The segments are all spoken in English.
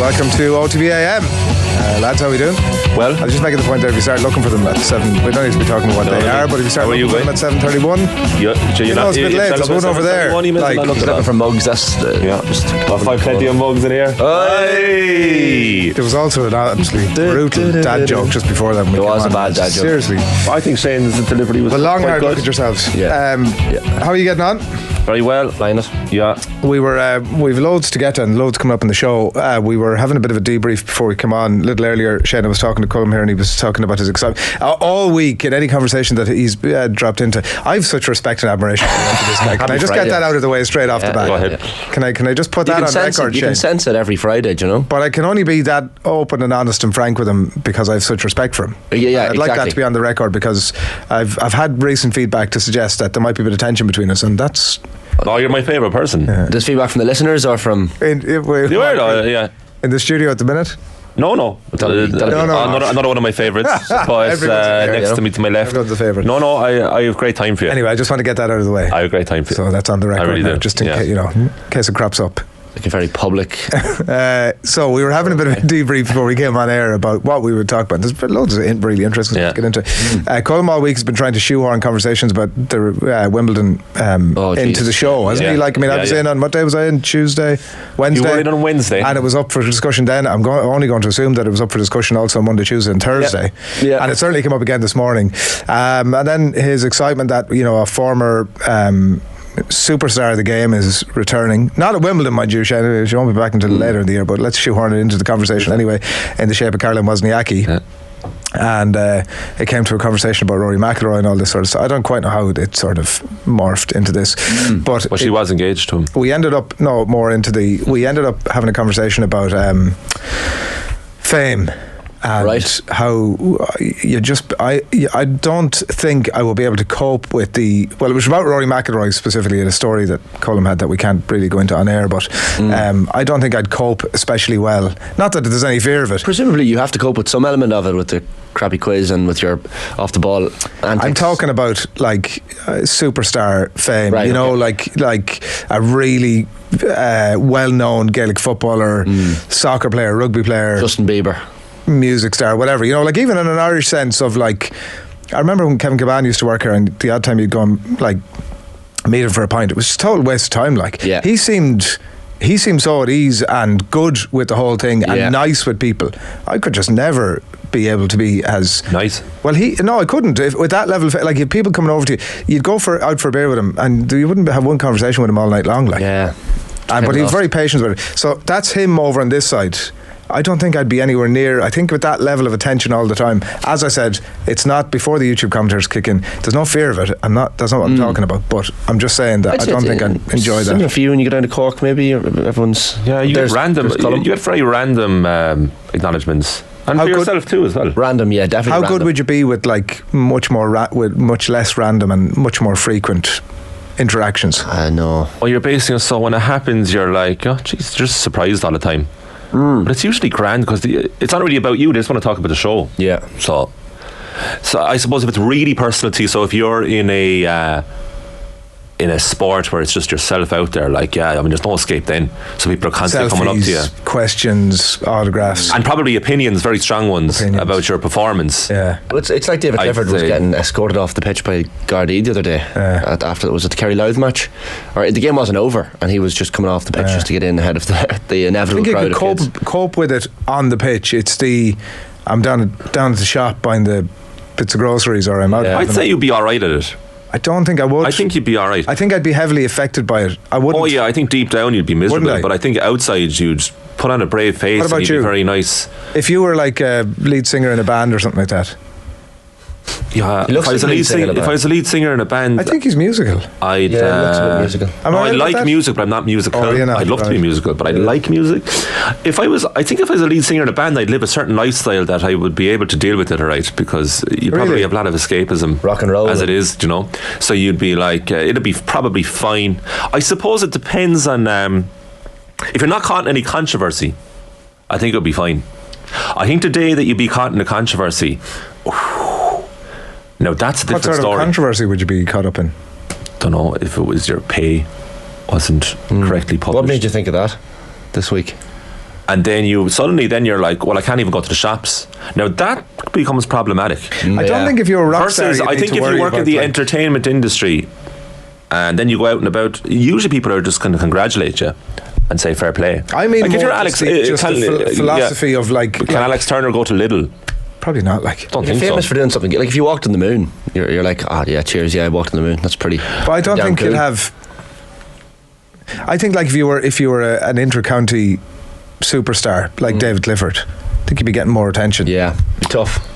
welcome to OTB AM. Lads, how are we doing? Well, I was just making the point there, if you start looking for them at 7, we don't need to be talking about what they are, but if you start looking for them at 7:31, you know it's a bit late, there's one over there. Looking for mugs, that's five plenty of mugs in here. Hey! There was also an absolutely brutal dad joke just before that. There was a bad dad joke. Seriously. I think Shane's delivery was a long quite hard good. look at yourselves. Yeah. How are you getting on? Very well. Linus. Yeah. We've loads to get to and loads coming up in the show. We were having a bit of a debrief before we come on. A little earlier, Shane was talking to Colm here and he was talking about his excitement. All week, in any conversation that he's dropped into, I have such respect and admiration for this guy. Can I just get that out of the way straight off the bat? Go ahead. Can I just put that on record, You Shane? can sense it every Friday, do you know? But I can only be that open and honest and frank with him because I have such respect for him. Yeah, I'd like that to be on the record because I've had recent feedback to suggest that there might be a bit of tension between us, and that's... Oh, you're my favourite person. Yeah. This feedback from the listeners or from... You are, yeah. In the studio at the minute? No. Another one of my favourites. But next to me to my left. Everyone's a favourite. No, I have great time for you. Anyway, I just want to get that out of the way. I have great time for you. So that's on the record I really now, do. just in case, in case it crops up. Like a very public... So we were having a bit of a debrief before we came on air about what we would talk about. There's been loads of really interesting stuff to get into. Colm all week has been trying to shoehorn conversations about the Wimbledon into the show, hasn't he? I was in on, what day was I in? Tuesday? Wednesday? You were in on Wednesday. And it was up for discussion then. I'm only going to assume that it was up for discussion also on Monday, Tuesday and Thursday. Yeah. And it certainly came up again this morning. And then his excitement that, a former... superstar of the game is returning, not at Wimbledon, mind you. She won't be back until later in the year, but let's shoehorn it into the conversation anyway, in the shape of Caroline Wozniacki. And it came to a conversation about Rory McIlroy and all this sort of stuff. I don't quite know how it sort of morphed into this, but she was engaged to him. We ended up having a conversation about fame. And how I don't think I will be able to cope with it was about Rory McIlroy specifically, in a story that Colm had that we can't really go into on air, but I don't think I'd cope especially well. Not that there's any fear of it. Presumably you have to cope with some element of it, with the crappy quiz and with your off the ball antics. I'm talking about superstar fame, like a really well-known Gaelic footballer, soccer player, rugby player, Justin Bieber, music star, whatever, even in an Irish sense of I remember when Kevin Caban used to work here, and the odd time you'd go and meet him for a pint, it was just a total waste of time. He seemed so at ease and good with the whole thing and nice with people. I could just never be able to be as nice. Well, I couldn't. With that level of, if people coming over to you, you'd go out for a beer with him and you wouldn't have one conversation with him all night long. But he was very patient with it. So that's him over on this side. I don't think I'd be anywhere near. I think with that level of attention all the time, as I said, it's not before the YouTube commentators kick in. There's no fear of it. That's not what I'm talking about. But I'm just saying that I don't think I'd enjoy that. Similar for you when you go down to Cork, maybe everyone's you get random. You get very random acknowledgements. And for yourself too as well. Random, yeah, definitely. How random. good would you be with with much less random and much more frequent interactions? No. Well, you're basing it, so when it happens, you're like, oh, jeez, just surprised all the time. But it's usually grand because it's not really about you. They just want to talk about the show. Yeah. So I suppose if it's really personal to you, so if you're in a sport where it's just yourself out there, there's no escape then. So people are constantly coming up to you. Questions, autographs. And probably opinions, very strong ones, about your performance. Yeah. Well, it's like David Clifford was getting escorted off the pitch by Gardaí the other day after it was at the Kerry Louth match. Or the game wasn't over and he was just coming off the pitch just to get in ahead of the inevitable crowd of kids. I think you could cope with it on the pitch. It's I'm down at the shop buying the bits of groceries, or I'm out. I'd say you'd be alright at it. I don't think I would. I think you'd be alright. I think I'd be heavily affected by it. I wouldn't. Oh yeah, I think deep down you'd be miserable, but I think outside you'd put on a brave face. What about and you'd be very nice. If you were like a lead singer in a band or something like that. Yeah, if I was a lead singer in a band, I think he's musical. I'd looks a bit musical. I like music, but I'm not musical. I'd love to be musical, but I like music. If I was a lead singer in a band, I'd live a certain lifestyle that I would be able to deal with it, alright, because you probably have a lot of escapism, rock and roll as it is, so you'd be like, it'd be probably fine. I suppose it depends on if you're not caught in any controversy, I think it'll be fine. I think the day that you'd be caught in a controversy, now that's a different story. What sort of controversy would you be caught up in? Don't know, if it was your pay wasn't correctly published. What made you think of that this week? and then you're like, well, I can't even go to the shops. Now that becomes problematic. I don't think if you're a rock star, I think if you work in the entertainment industry and then you go out and about, usually people are just going to congratulate you and say fair play. I mean, like if you're Alex, just the philosophy of like, can Alex Turner go to Lidl? Probably not. Like, don't think famous for doing something like if you walked on the moon, you're like, oh yeah, cheers, yeah, I walked on the moon. That's pretty. But I don't think cool. You'd have. I think like if you were an inter-county superstar like David Clifford, I think you'd be getting more attention. Yeah, be tough,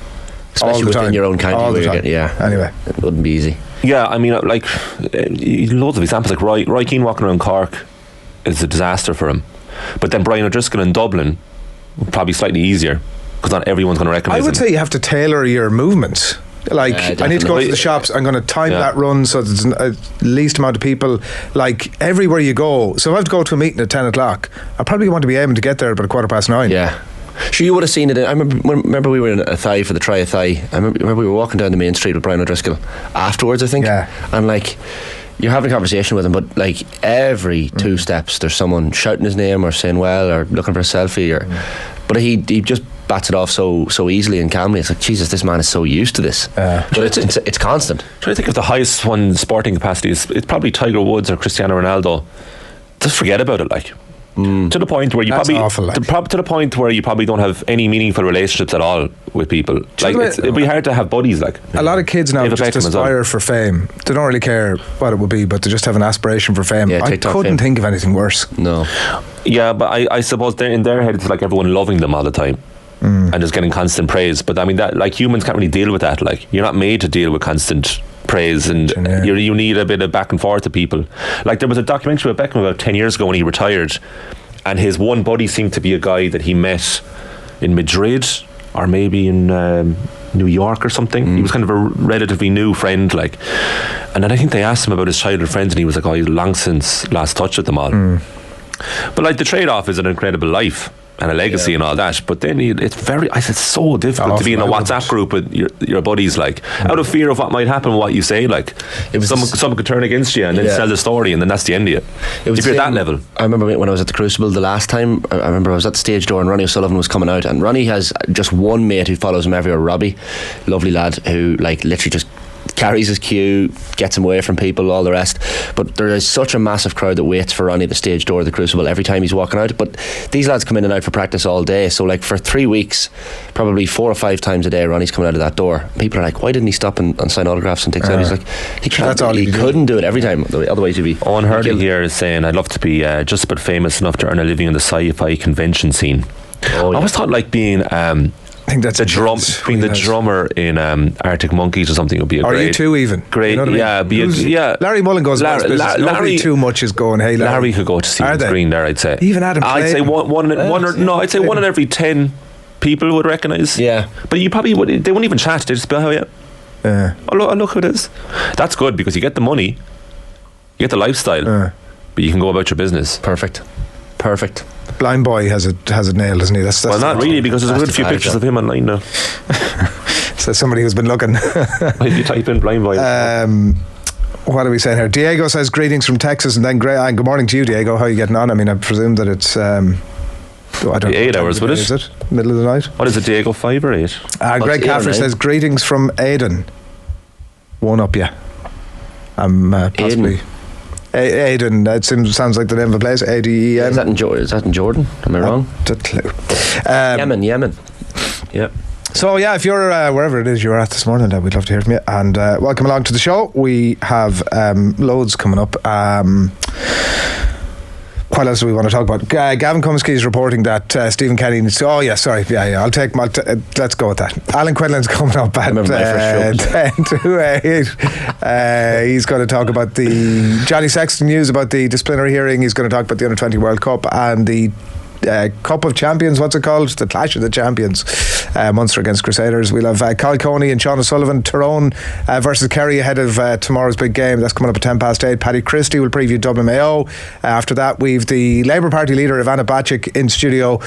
especially within your own county. All the time. Anyway, it wouldn't be easy. Yeah, I mean, like loads of examples. Like Roy Keane walking around Cork is a disaster for him, but then Brian O'Driscoll in Dublin probably slightly easier because not everyone's going to recognise him. I would say you have to tailor your movements. Like, I need to go to the shops, I'm going to time that run so there's a least amount of people. Like, everywhere you go. So if I have to go to a meeting at 10 o'clock, I probably want to be aiming to get there about 9:15. Yeah. Sure, you would have seen it. I remember we were in a thigh for the Try a Thigh. I remember we were walking down the main street with Brian O'Driscoll afterwards, I think. Yeah. And like, you're having a conversation with him, but like every 2 steps there's someone shouting his name or saying well or looking for a selfie but he just bats it off so easily and calmly. It's like, Jesus, this man is so used to this. But it's constant. I'm trying to think of the highest one sporting capacity. It's probably Tiger Woods or Cristiano Ronaldo. Just forget about it, like. To the point where you That's probably awful, like. to the point where you probably don't have any meaningful relationships at all with people. Like it'd be hard to have buddies. Like a lot of kids now just aspire for fame. They don't really care what it would be, but they just have an aspiration for fame. I couldn't think of anything worse. No. Yeah, but I suppose in their head it's like everyone loving them all the time. And just getting constant praise. But I mean, that like humans can't really deal with that. Like, you're not made to deal with constant praise, and you need a bit of back and forth to people. Like, there was a documentary about Beckham about 10 years ago when he retired, and his one buddy seemed to be a guy that he met in Madrid or maybe in New York or something. He was kind of a relatively new friend, like. And then I think they asked him about his childhood friends, and he was like, oh, he's long since lost touch with them all. But like, the trade-off is an incredible life and a legacy and all that, but then it's so difficult to be in a WhatsApp group with your buddies, like, out of fear of what might happen, what you say, like, someone could turn against you and then tell the story, and then that's the end of it. If you're at that level. I remember when I was at the Crucible the last time, I remember I was at the stage door and Ronnie O'Sullivan was coming out, and Ronnie has just one mate who follows him everywhere, Robbie, lovely lad, who like literally just carries his cue, gets him away from people, all the rest. But there is such a massive crowd that waits for Ronnie at the stage door of the Crucible every time he's walking out. But these lads come in and out for practice all day, so like for 3 weeks, probably 4 or 5 times a day, Ronnie's coming out of that door. People are like, why didn't he stop and sign autographs and take selfies? Like, he couldn't do it every time, otherwise he'd be. Owen Hurley here is saying, I'd love to be just about famous enough to earn a living in the sci-fi convention scene. I always thought like being I think that's the drummer in Arctic Monkeys or something would be a great. Or U2 even. Great, you know Larry Mullen goes about his business. Nobody too much is going, hey Larry could go to see the screen there, I'd say. Even Adam I'd say one I'd say one in every 10 people would recognise. Yeah. But you probably would, they wouldn't even chat, they just be, oh yeah. Oh look who it is. That's good because you get the money, you get the lifestyle, but you can go about your business. Perfect. Blind Boy has it nailed, isn't he? That's well, not really, because there's a good few pictures of him online now. So somebody who's been looking. If you type in Blind Boy. What are we saying here? Diego says greetings from Texas, and then good morning to you, Diego. How are you getting on? I mean, I presume that it's I don't know, 8 hours, would it? Is it middle of the night? What is it, Diego? 5 or 8? Greg Caffrey says greetings from Aidan. One up, yeah. Possibly. Aden, it sounds like the name of a place. ADEN. Is that in Jordan? Am I wrong? Not a clue. Yemen. Yeah. So yeah, if you're wherever it is you're at this morning, we'd love to hear from you. And welcome along to the show. We have loads coming up. What else do we want to talk about? Gavin Cumsky is reporting that Stephen Kenny needs to... let's go with that. Alan Quinlan's coming up at 10 to 8. He's going to talk about the Johnny Sexton news about the disciplinary hearing. He's going to talk about the Under-20 World Cup and the Cup of Champions, what's it called? The Clash of the Champions. Munster against Crusaders. We'll have Coney and Sean O'Sullivan, Tyrone versus Kerry ahead of tomorrow's big game. That's coming up at 8:10. Paddy Christie will preview Dublin Mayo. After that, we've the Labour Party leader Ivana Bacik in studio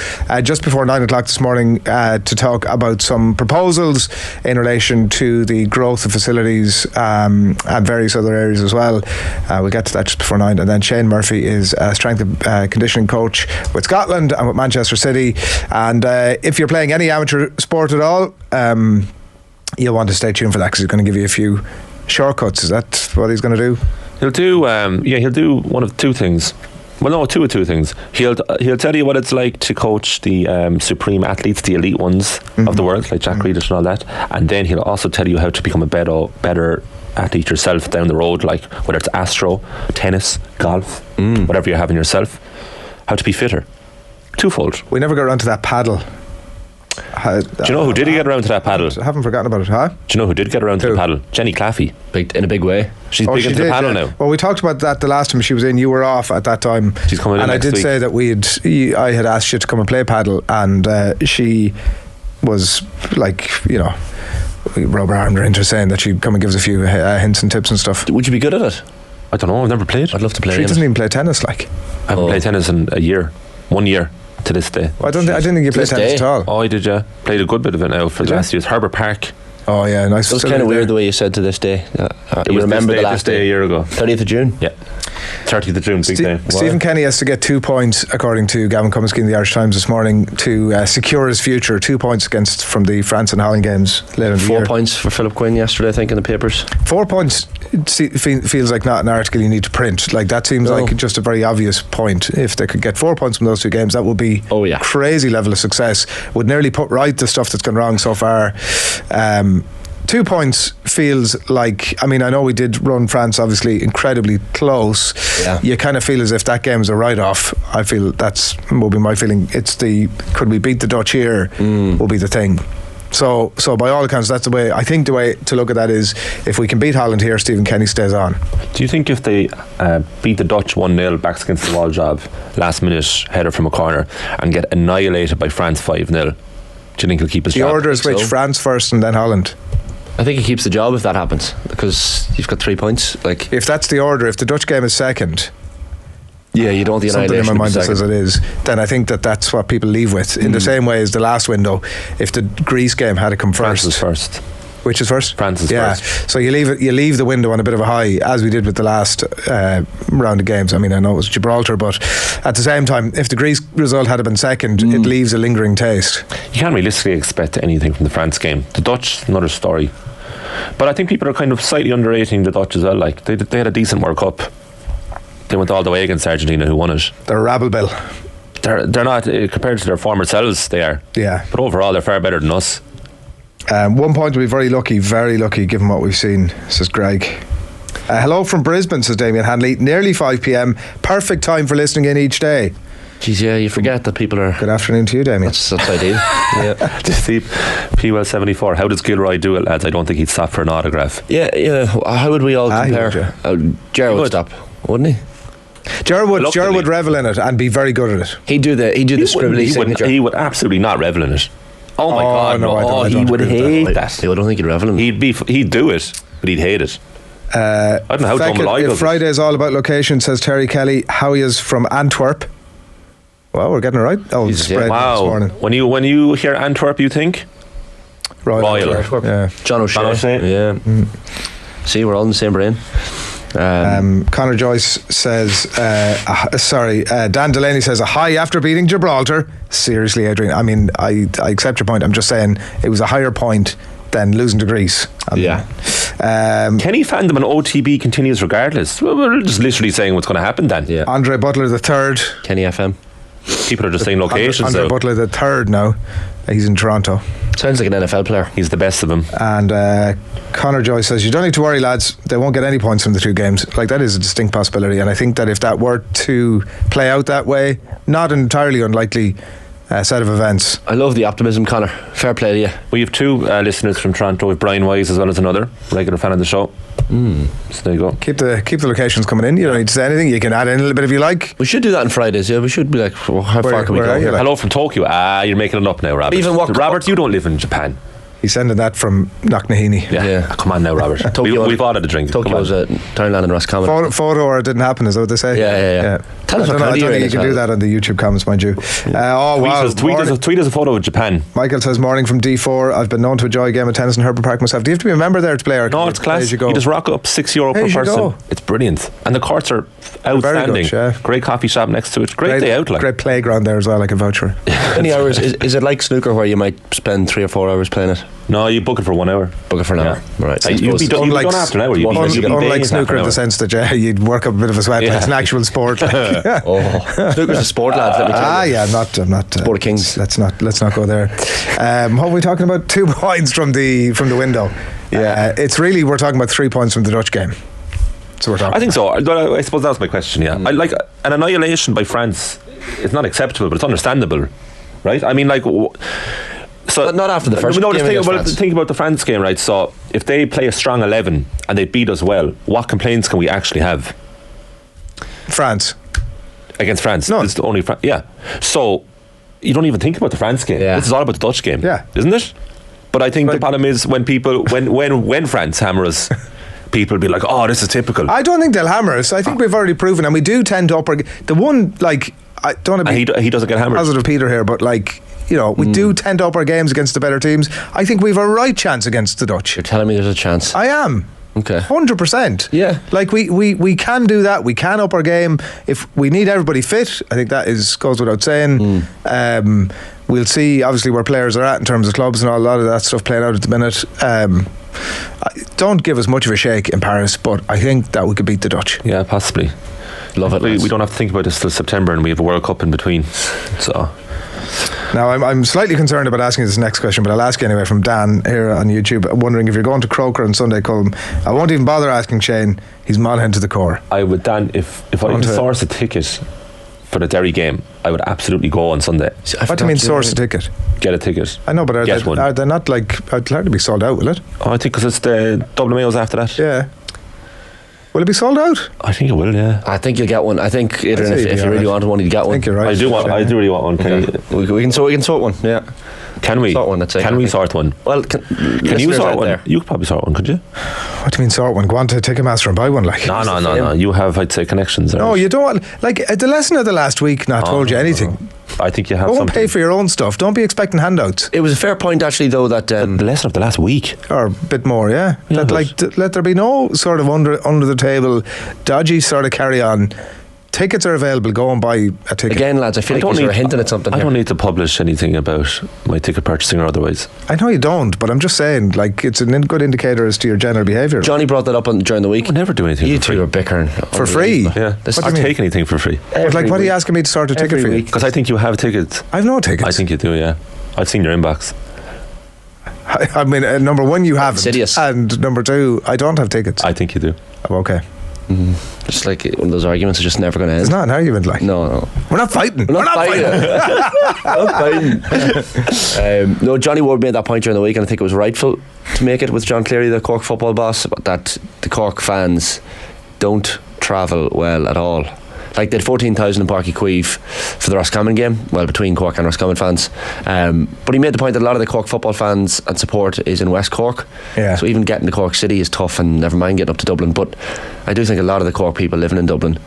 just before 9 o'clock this morning to talk about some proposals in relation to the growth of facilities and various other areas as well. We'll get to that just before 9. And then Shane Murphy is a strength and conditioning coach with Scotland and with Manchester City. And if you're playing any amateur sport at all, you'll want to stay tuned for that, because he's going to give you a few shortcuts. Is that what he's going to do? He'll do one of two things. Well, no, two things. He'll tell you what it's like to coach the supreme athletes, the elite ones of the world, like Jack Grealish and all that. And then he'll also tell you how to become a better athlete yourself down the road, like whether it's astro, tennis, golf, whatever you have in yourself, how to be fitter. Twofold. We never got around to that paddle. Do you know who did get around to that paddle? I haven't forgotten about it, huh? Do you know who did get around to the paddle? Jenny Claffey. In a big way. She's big into the paddle now. Well, we talked about that the last time she was in. You were off at that time. She's coming in and next I did week. say that I had asked you to come and play paddle, and she was like, we rubber armed her into saying that she'd come and give us a few hints and tips and stuff. Would you be good at it? I don't know, I've never played. I'd love to play. She doesn't even play tennis, like. I haven't played tennis in a year. 1 year to this day. Well, I didn't think you played tennis at all. Oh, I did, yeah. Played a good bit of it now for the last years. Herbert Park. Oh yeah, nice. It was kind of weird the way you said to this day. You remember the last day a year ago. 30th of June? Yeah. 30th of June, big day. Stephen Kenny has to get 2 points, according to Gavin Cummins in the Irish Times this morning, to secure his future. 2 points from the France and Holland games later in the year. 4 points for Philip Quinn yesterday, I think, in the papers. 4 points feels like not an article you need to print. Like, that seems like just a very obvious point. If they could get 4 points from those 2 games, that would be crazy level of success. Would nearly put right the stuff that's gone wrong so far. 2 points feels like, I know we did run France obviously incredibly close. You kind of feel as if that game is a write-off. I feel will be my feeling. It's could we beat the Dutch here will be the thing. So by all accounts, that's the way to look at that is, if we can beat Holland here, Stephen Kenny stays on. Do you think if they beat the Dutch 1-0, backs against the wall job, last minute header from a corner, and get annihilated by France 5-0, do you think he'll keep his job? The order is which? France first and then Holland? I think he keeps the job if that happens, because you've got 3 points. Like, if that's the order, if the Dutch game is second, you don't want the annihilation. Something in my mind that says it is. Then I think that's what people leave with. In the same way as the last window, if the Greece game had to come first. France is first. Which is first? France is first. So you leave the window on a bit of a high, as we did with the last round of games. I know it was Gibraltar, but at the same time, if the Greece result had been second, it leaves a lingering taste. You can't realistically expect anything from the France game. The Dutch, another story. But I think people are kind of slightly underrating the Dutch as well. Like, they had a decent World Cup. They went all the way against Argentina, who won it. They're a rabble bill. They're not, compared to their former selves, they are. Yeah. But overall, they're far better than us. 1 point will be very lucky given what we've seen, says Greg. Hello from Brisbane, says Damien Hanley. Nearly 5 p.m. Perfect time for listening in each day. Geez, yeah, you forget that people are... Good afternoon to you, Damien. That's ideal. Yeah. Steve, P-Well74, how does Gilroy do it, lads? I don't think he'd stop for an autograph. Yeah. How would we all compare? Gerard would stop, wouldn't he? Gerard would revel in it and be very good at it. He'd do the scribbly signature. He would absolutely not revel in it. Oh my God, no! He would hate that. I don't think he'd revel in it. He'd do it, but he'd hate it. I don't know how dumb I does. Friday is all about location, says Terry Kelly. Howie is from Antwerp. Well, we're getting it right. Oh, spread this morning. When you hear Antwerp, you think Royal. Antwerp. Yeah. John O'Shea. Yeah. See, we're all in the same brain. Conor Joyce says Dan Delaney says a high after beating Gibraltar. Seriously, Adrian, I accept your point. I'm just saying it was a higher point than losing to Greece. Kenny fandom and OTB continues regardless. We're just literally saying what's going to happen then. Andre Butler the third. Kenny FM. People are just saying locations. Andre Butler the third now. He's in Toronto. Sounds like an NFL player. He's the best of them. And Conor Joyce says, you don't need to worry, lads, they won't get any points from the 2 games. Like, that is a distinct possibility, and I think that if that were to play out that way, not an entirely unlikely set of events. I love the optimism, Conor. Fair play to you. We have 2 listeners from Toronto. We have Brian Wise as well as another regular fan of the show. So there you go. Keep the locations coming in. You don't need to say anything. You can add in a little bit if you like. We should do that on Fridays. Yeah, we should be like, well, how far can we go? Hello from Tokyo. You're making it up now, Robert. Robert, you don't live in Japan. He's sending that from Knocknaheeny. Yeah. Come on now, Robert. We've ordered a drink. Tokyo's Townland and Roscommon. Photo or it didn't happen, is that what they say? Yeah. Tell us I don't think you can do that on the YouTube comments, mind you. Tweet us a photo of Japan. Michael says, morning from D4. I've been known to enjoy a game of tennis in Herbert Park myself. Do you have to be a member there to play? No, it's class. You just rock up €6 per person. It's brilliant. And the courts are outstanding. Good, Great coffee shop next to it. Great day out. Great playground there as well, I can vouch for. How many hours? Is it like snooker where you might spend 3 or 4 hours playing it? No, you book it for 1 hour. Book it for an hour. Right. You'd be done after an hour. Unlike snooker in the sense that you'd work up a bit of a sweat. It's an actual sport. Snooker's a sport, lads. Let me tell you. I'm not. Sport of kings. Let's not go there. What are we talking about? 2 points from the window. Yeah, it's really we're talking about 3 points from the Dutch game. So we're talking. I think so. I suppose that's my question. Yeah, I like an annihilation by France. It's not acceptable, but it's understandable, right? I mean, like. So not after the first game. Think about the France game, right? So if they play a strong 11 and they beat us well, what complaints can we actually have? France. Against France? No. It's the only So you don't even think about the France game. This is all about the Dutch game, isn't it? But I think the problem is when people when France hammer us, people will be like, oh, this is typical. I don't think they'll hammer us. I think we've already proven, and we do tend to the one, like, I don't want to be he doesn't get hammered. Positive Peter here, but like, you know, we do tend to up our games against the better teams. I think we've a right chance against the Dutch. You're telling me there's a chance? I am. Okay. 100%. Yeah. Like we can do that. We can up our game. If we need everybody fit, I think that goes without saying. We'll see obviously where players are at in terms of clubs and all, a lot of that stuff playing out at the minute. Don't give us much of a shake in Paris, but I think that we could beat the Dutch. Yeah, possibly. Love it. We don't have to think about this till September, and we have a World Cup in between. So now I'm slightly concerned about asking this next question, but I'll ask you anyway from Dan here on YouTube, wondering if you're going to Croker on Sunday, Colm. I won't even bother asking Shane. He's Monaghan to the core. I would, Dan, if I can source a ticket for the Derry game, I would absolutely go on Sunday. What do you mean source a ticket? Get a ticket. I know, but are they not like, I'd like to be sold out, will it? Oh, I think because it's the Dublin Mayos after that. Yeah. Will it be sold out? I think it will, yeah. I think you'll get one. I think, Adrian, if you really want one, you'll get one. I think you're right. I do really want one. We can sort one, yeah. Can we? Sort one, let's say. Can we sort one? Well, can you sort one? There? You could probably sort one, could you? What do you mean sort one? Go on to Ticketmaster and buy one, like. No. You have, I'd say, connections there. No, you don't. Like, the lesson of the last week told you anything. I think you have something. Don't pay for your own stuff. Don't be expecting handouts. It was a fair point, actually, though, that the lesson of the last week, or a bit more, yeah. That let there be no sort of under the table dodgy sort of carry on. Tickets are available. Go and buy a ticket. Again, lads, I feel like you're hinting at something. I don't need to publish anything about my ticket purchasing or otherwise. I know you don't, but I'm just saying, like, it's a good indicator as to your general behaviour. Johnny brought that up during the week. I would never do anything. You two are bickering for free. Yeah, I'll take anything for free. But like, what are you asking me to sort a ticket for you? Because I think you have tickets. I've no tickets. I think you do. Yeah, I've seen your inbox. I mean, number one, you haven't, Insidious. And number two, I don't have tickets. I think you do. Oh, okay. Just like one of those arguments are just never going to end. It's not an argument, like. No. We're not fighting. We're not fighting. No, Johnny Ward made that point during the week, and I think it was rightful to make it with John Cleary, the Cork football boss, that the Cork fans don't travel well at all. Like, they had 14,000 in Páirc Uí Chaoimh for the Roscommon game, well, between Cork and Roscommon fans. But he made the point that a lot of the Cork football fans and support is in West Cork. Yeah. So even getting to Cork City is tough, and never mind getting up to Dublin. But I do think a lot of the Cork people living in Dublin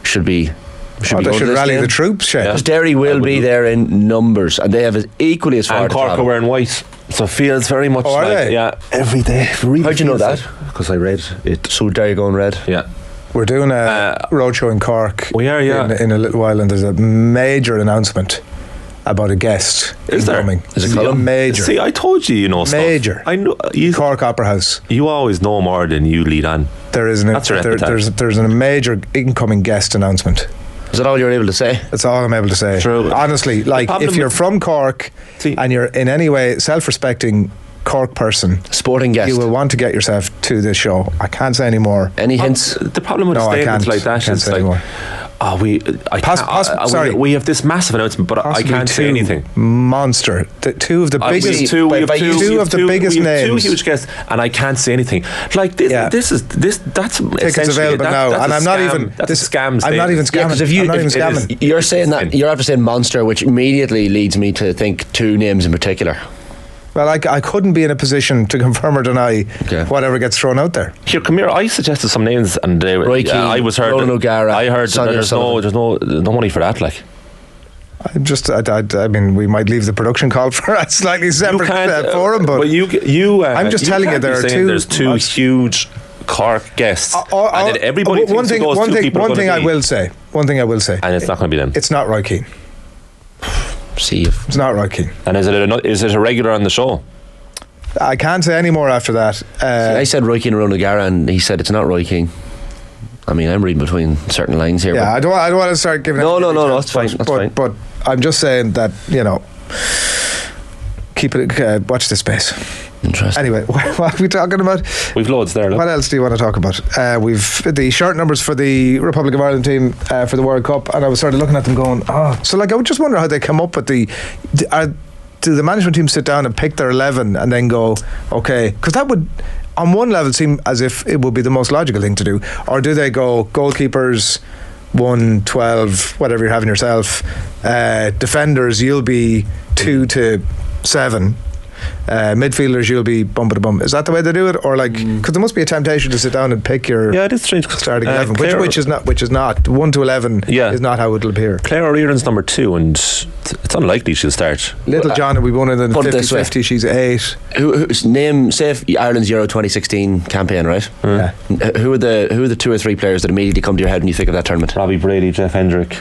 should they should rally the troops, Shane. Because Derry will be there in numbers, and they have equally as far and to Cork travel. Are wearing white, so it feels very much like they? Yeah, every day. Really. How'd you know that? Because I read it. So Derry going red. Yeah. We're doing a roadshow in Cork. We are, yeah. In a little while, and there's a major announcement about a guest coming. Is it Colm? Major. See, I told you, you know stuff. Major. I know. Cork Opera House. You always know more than you lead on. There's a major incoming guest announcement. Is that all you're able to say? That's all I'm able to say. True. Honestly, like, if you're from Cork and you're in any way self-respecting Cork person, sporting guest, you will want to get yourself to this show. I can't say any more. Any hints? The problem with statements like that is like, Sorry, we have this massive announcement, but I can't say anything. Monster, two of the biggest, two of the biggest names, 2 huge guests, and I can't say anything. Like this, that's tickets available now, and I'm not even. That's a scam. I'm not even scamming. You're saying that you're after saying monster, which immediately leads me to think 2 names in particular. Well, I couldn't be in a position to confirm or deny whatever gets thrown out there. Here, come here. I suggested some names, and Roy Keane, I was heard. Ronan O'Gara, I heard that there's no money for that. Like, I mean, we might leave the production call for a slightly separate forum, but I'm just telling you, there's 2 huge Cork guests, and then everybody thinks one thing I will say, and it's not going to be them. It's not Roy Keane. It's not Roy Keane. And is it a regular on the show? I can't say any more after that. I said Roy Keane and Ronan O'Gara, and he said it's not Roy Keane. I mean, I'm reading between certain lines here. Yeah, I don't want to start giving. No, that's fine. That's fine. But I'm just saying that, keep it. Watch this space. Interesting. Anyway, what are we talking about? We've loads there. Look. What else do you want to talk about? We've the shirt numbers for the Republic of Ireland team for the World Cup, and I was sort of looking at them going, so I would just wonder how they come up with do the management team sit down and pick their 11 and then go, okay, because that would on one level seem as if it would be the most logical thing to do, or do they go goalkeepers 1, 12, whatever you're having yourself, defenders you'll be 2 to 7, midfielders you'll be bum. Is that the way they do it, or because there must be a temptation to sit down and pick your it is strange starting 11, which is not 1 to 11 is not how it'll appear. Claire O'Riordan's number 2, and it's unlikely she'll start. Little John, we won in the 50-50, she's 8. Who's name say Ireland's Euro 2016 campaign, right? Who are the 2 or 3 players that immediately come to your head when you think of that tournament? Robbie Brady, Jeff Hendrick,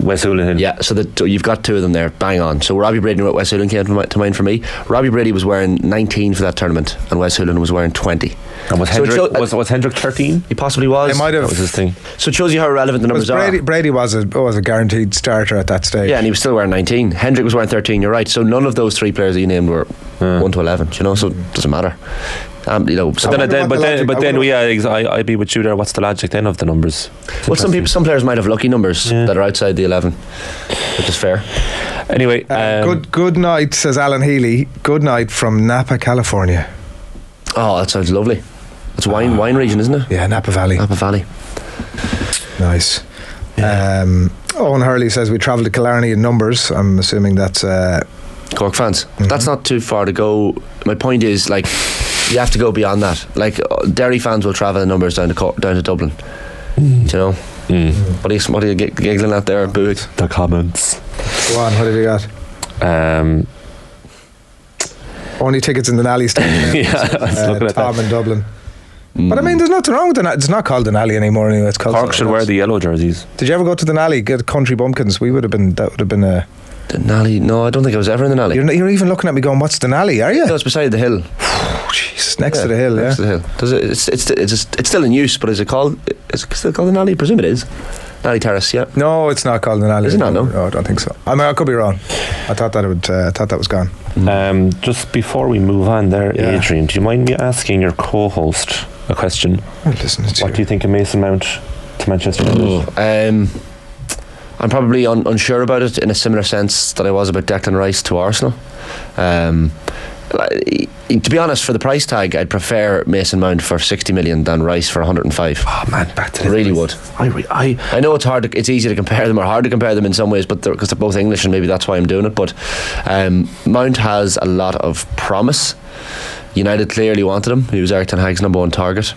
Wes Houlihan. Yeah, so you've got 2 of them there, bang on. So Robbie Brady and Wes Houlihan came to mind for me. Robbie Brady was wearing 19 for that tournament, and Wes Houlihan was wearing 20. And was Hendrick 13? He possibly was. He might have. That was his thing. So it shows you how relevant the numbers are. Brady was a guaranteed starter at that stage. Yeah, and he was still wearing 19. Hendrick was wearing 13. You're right. So none of those 3 players that you named were 1 to 11. So it doesn't matter. I'd be with you there. What's the logic then of the numbers? Well, some players might have lucky numbers that are outside the 11, which is fair. Anyway, good night, says Alan Healy. Good night from Napa, California. Oh, that sounds lovely. It's wine region, isn't it? Yeah, Napa Valley. Nice. Yeah. Owen Hurley says we travelled to Killarney in numbers. I'm assuming that's Cork fans. That's not too far to go. My point is, you have to go beyond that. Derry fans will travel in numbers down to Dublin. What are you giggling at there, Boo? The comments. Go on, what have you got? Only tickets in the Nally stand. Tom in Dublin. But I mean, there's nothing wrong with the Nally. It's not called the Nally anymore anyway. It's called Cork should wear the yellow jerseys. Did you ever go to the Nally, get country bumpkins? That would have been a... The Nally? No, I don't think I was ever in the Nally. You're even looking at me going, what's the Nally, are you? No, it's beside the hill. Jesus, next to the hill, next to the hill. It's still in use, but is it still called the Nally? I presume it is. Nally Terrace, yeah. No, it's not called the Nally. Is it not? No, I don't think so. I mean, I could be wrong. I thought that was gone. Just before we move on there, Adrian, do you mind me asking your co-host a question? I'll listen to you. What do you think of Mason Mount to Manchester United? I'm probably unsure about it in a similar sense that I was about Declan Rice to Arsenal. To be honest, for the price tag, I'd prefer Mason Mount for 60 million than Rice for 105. Oh man, back to I really would. I know it's easy to compare them, or hard to compare them in some ways, but because they're both English, and maybe that's why I'm doing it. But Mount has a lot of promise. United clearly wanted him. He was Eric Ten Hag's number 1 target.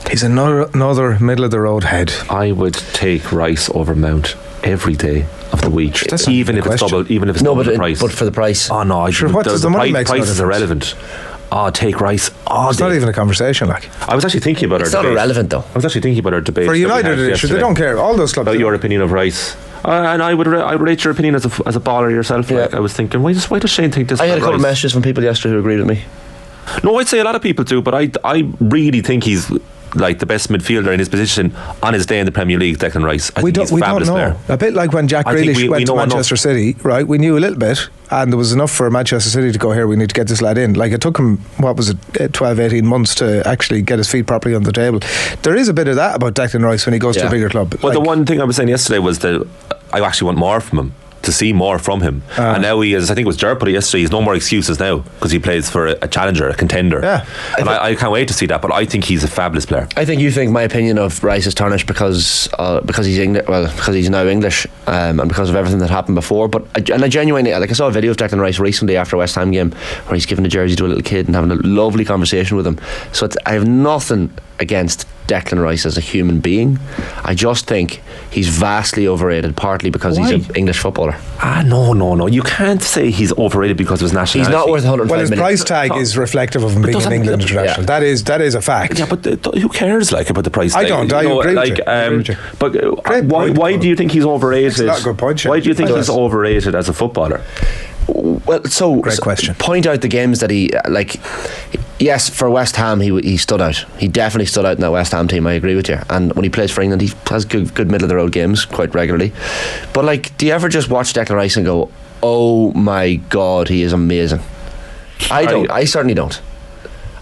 He's another middle of the road head. I would take Rice over Mount every day of the week, even if it's double the price. But for the price, no, what does the money make? Price is irrelevant. Take Rice. It's not even a conversation. I was actually thinking about it's not irrelevant though. I was actually thinking about our debate for United. They don't care. All those clubs about your opinion of Rice. And I would rate your opinion as a baller yourself. Yeah. I was thinking, why does Shane think this? I had a couple of messages from people yesterday who agreed with me. No, I'd say a lot of people do, but I really think he's like the best midfielder in his position on his day in the Premier League, Declan Rice. I think he's a fabulous player. A bit like when Jack Grealish went to Manchester City, right? We knew a little bit, and there was enough for Manchester City to go, here, we need to get this lad in. Like, it took him, 12-18 months to actually get his feet properly on the table. There is a bit of that about Declan Rice when he goes to a bigger club. Well, the one thing I was saying yesterday was that I actually want more from him, to see more from him. And now he is, I think it was Ger put it yesterday, he's no more excuses now because he plays for a challenger, a contender. Yeah. And I can't wait to see that, but I think he's a fabulous player. I think you think my opinion of Rice is tarnished because he's English, because he's now English, and because of everything that happened before. But I genuinely, like, I saw a video of Declan Rice recently after a West Ham game where he's giving the jersey to a little kid and having a lovely conversation with him. So I have nothing against Declan Rice as a human being. I just think he's vastly overrated, partly because he's an English footballer. No, you can't say he's overrated because of his nationality. He's not worth 105 million. Well, his price tag is reflective of him being an England international. That is a fact. Yeah, but who cares, like, about the price tag? I don't. I agree with you. But why do you think he's overrated? That's not a good point. Why do you think he's overrated as a footballer? Well, so great question. Point out the games that he like. Yes, for West Ham he stood out. He definitely stood out in that West Ham team. I agree with you. And when he plays for England, he has good middle of the road games quite regularly. But, like, do you ever just watch Declan Rice and go, "Oh my God, he is amazing"? I don't. I certainly don't.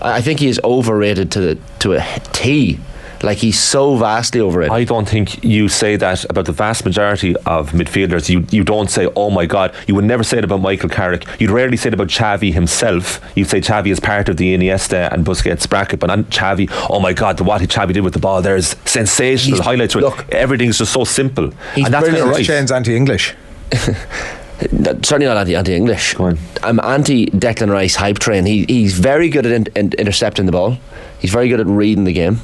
I think he is overrated to a T. Like, he's so vastly overrated. I don't think you say that about the vast majority of midfielders. You don't say, "Oh my God." You would never say it about Michael Carrick. You'd rarely say it about Xavi himself. You'd say Xavi is part of the Iniesta and Busquets bracket, but not Xavi. "Oh my God, what Xavi did with the ball there is sensational." Highlights to it. Everything's just so simple. And that's kind of right. Shane's anti-English. Certainly not anti-English. I'm anti Declan Rice hype train. He's very good at intercepting the ball. He's very good at reading the game.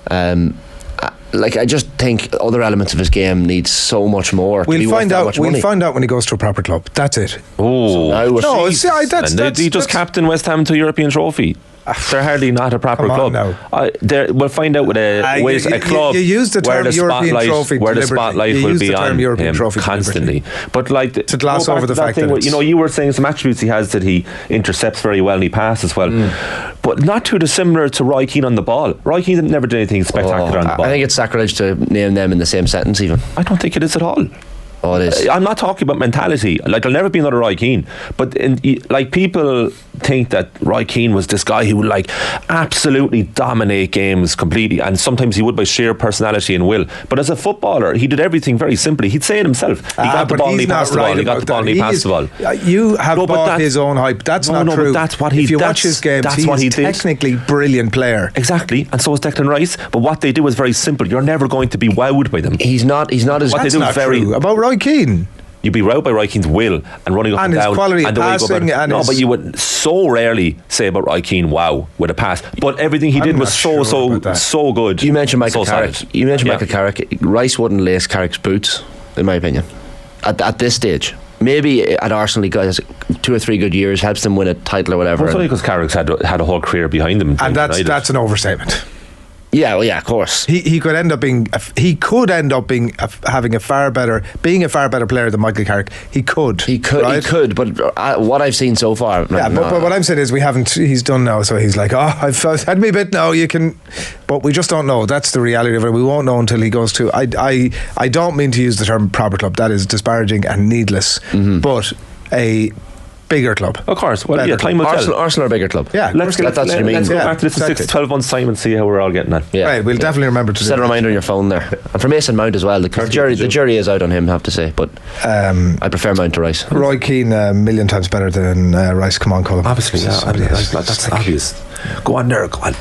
I just think other elements of his game need so much more. We'll find out when he goes to a proper club. That's it. He just captain West Ham to a European trophy. They're hardly not a proper club. We'll find out with a club you use the term European trophy where the spotlight will be on him constantly. But, like, to gloss over the fact that you were saying some attributes he has, that he intercepts very well and he passes well, but not too dissimilar to Roy Keane on the ball. Roy Keane never did anything spectacular on the ball. I think it's sacrilege to name them in the same sentence even. I don't think it is at all. Oh, it is. I'm not talking about mentality. Like, there'll never be another Roy Keane. But people think that Roy Keane was this guy who would, like, absolutely dominate games completely, and sometimes he would by sheer personality and will. But as a footballer, he did everything very simply. He'd say it himself. He got the ball and he passed the ball. He got the ball and he passed the ball. You have bought his own hype. That's not true. But that's what he. If you watch his games, he's a technically brilliant player. Exactly, and so is Declan Rice. But what they do is very simple. You're never going to be wowed by them. He's not as. What they do is very true about Roy Keane. You'd be wowed by Roy Keane's will and running up and down, his quality and of passing. But you would so rarely say about Roy Keane, "Wow," with a pass. But everything he did was so good. You mentioned Michael Carrick. Michael Carrick. Rice wouldn't lace Carrick's boots, in my opinion, at this stage. Maybe at Arsenal he got 2 or 3 good years, helps them win a title or whatever. It's only because Carrick's had a whole career behind him, and that's an overstatement. Yeah, well, yeah, of course. He could end up being having a far better player than Michael Carrick. He could. But what I've seen so far, but what I'm saying is he's done now, so he's like, I've had me a bit now. You can, but we just don't know. That's the reality of it. We won't know until he goes to. I don't mean to use the term proper club. That is disparaging and needless. But a bigger club, of course. Well, time will tell. Arsenal are a bigger club. Yeah, let's go back to this in 6-12 months' time and see how we're all getting on. Yeah, right, we'll definitely remember to set a reminder on your phone there. And for Mason Mount as well. The jury is out on him, I have to say. But I prefer Mount to Rice. Roy Keane, a million times better than Rice. Come on, Colm. Obviously, that's obvious. Go on there, go on.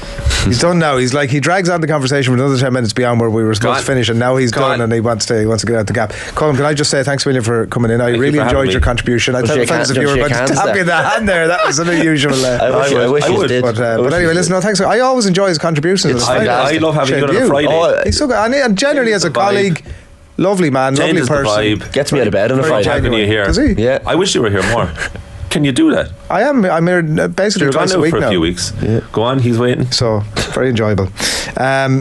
He's done now. He's like, he drags on the conversation for another 10 minutes beyond where we were supposed to finish, and now he's done and he wants to get out the gap. Colm, can I just say thanks a million for coming in? I really enjoyed your contribution. I thought if you were about to tap me in the hand there, that was an unusual. I wish you did. But anyway, listen, thanks. I always enjoy his contributions. I love having you on a Friday. He's so good, and generally as a colleague, lovely man, lovely person. Gets me out of bed on a Friday. Having you here. Does he? Yeah. I wish you were here more. Can you do that? I am. I'm here basically twice a week now. For a few weeks. Yeah. Go on, he's waiting. So very enjoyable.